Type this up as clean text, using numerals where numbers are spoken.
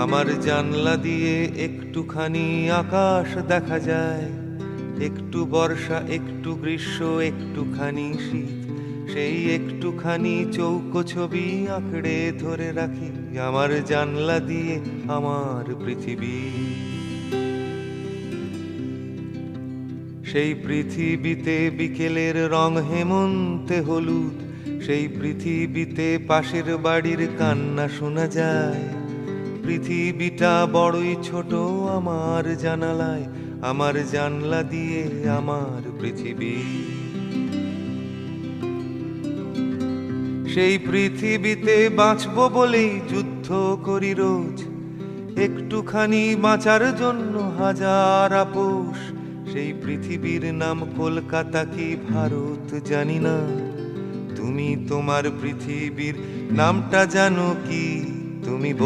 আমার জানলা দিয়ে একটুখানি আকাশ দেখা যায়, একটু বর্ষা, একটু গ্রীষ্ম, একটুখানি শীত। সেই একটুখানি চৌকো ছবি আঁকড়ে ধরে রাখি আমার জানলা দিয়ে আমার পৃথিবী। সেই পৃথিবীতে বিকেলের রং হেমন্তে হলুদ, সেই পৃথিবীতে পাশের বাড়ির কান্না শোনা যায়। পৃথিবীটা বড়ই ছোট আমার জানালায়, আমার জানলা দিয়ে আমার পৃথিবী। সেই পৃথিবীতে বাঁচবো বলেই যুদ্ধ করি রোজ, একটুখানি বাঁচার জন্য হাজার আপোষ। সেই পৃথিবীর নাম কলকাতা কি ভারত জানি না, তুমি তোমার পৃথিবীর নামটা জানো কি? তুমি বল।